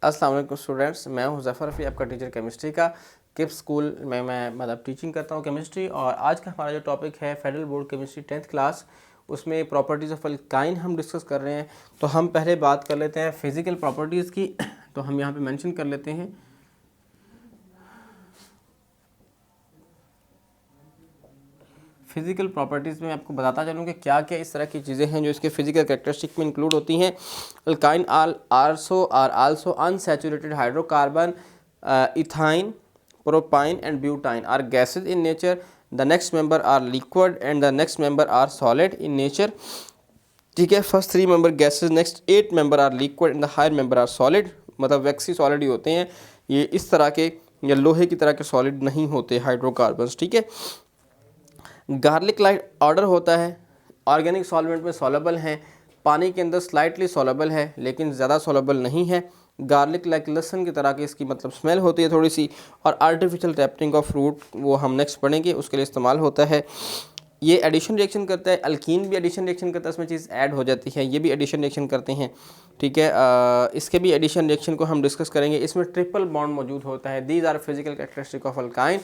अस्सलाम वालेकुम स्टूडेंट्स, मैं हूं ज़फ़र रफ़ी, आपका टीचर केमिस्ट्री का। किप्स स्कूल में मैं मतलब टीचिंग करता हूं केमिस्ट्री। और आज का हमारा जो टॉपिक है federal board chemistry 10th class, उसमें प्रॉपर्टीज़ ऑफ अल्काइन हम डिस्कस कर रहे हैं। तो हम पहले बात कर लेते हैं फ़िज़िकल प्रॉपर्टीज़ की। तो हम यहाँ पे मेंशन कर लेते हैं फिजिकल प्रॉपर्टीज़ में। आपको बताता चलूँ कि क्या क्या इस तरह की चीज़ें हैं जो इसके फिजिकल कैरेक्टरिस्टिक में इंक्लूड होती हैं। Alkyne are also unsaturated hydrocarbon, ethyne, propyne and butyne are gases in nature. The next member are liquid and the next member are solid in nature. ठीक है, first 3 member gases, next 8 member are liquid and the higher member are solid. मतलब waxy solid ही होते हैं ये, इस तरह के या लोहे की तरह के सॉलिड नहीं होते हाइड्रोकार्बन्स। ठीक है, गार्लिक लाइट ऑर्डर होता है, ऑर्गेनिक सॉल्वेंट में सॉलेबल हैं, पानी के अंदर स्लाइटली सॉलेबल है लेकिन ज़्यादा सॉलेबल नहीं है। गार्लिक लाइक लहसुन की तरह की इसकी मतलब स्मेल होती है थोड़ी सी। और आर्टिफिशियल रैपटिंग ऑफ फ्रूट, वो हम नेक्स्ट पढ़ेंगे, उसके लिए इस्तेमाल होता है। ये एडिशन रिएक्शन करता है, अल्कीन भी एडिशन रिएक्शन करता है, इसमें चीज़ ऐड हो जाती है, ये भी एडिशन रिएक्शन करते हैं। ठीक है, इसके भी एडिशन रिएक्शन को हम डिस्कस करेंगे। इसमें ट्रिपल बॉन्ड मौजूद होता है। These are physical characteristic of alkyne.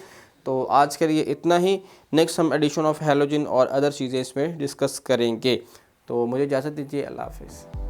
तो आज के लिए इतना ही। नेक्स्ट हम एडिशन ऑफ हैलोजन और अदर चीज़ें इसमें डिस्कस करेंगे। तो मुझे इजाज़त दीजिए, अल्लाह हाफिज़।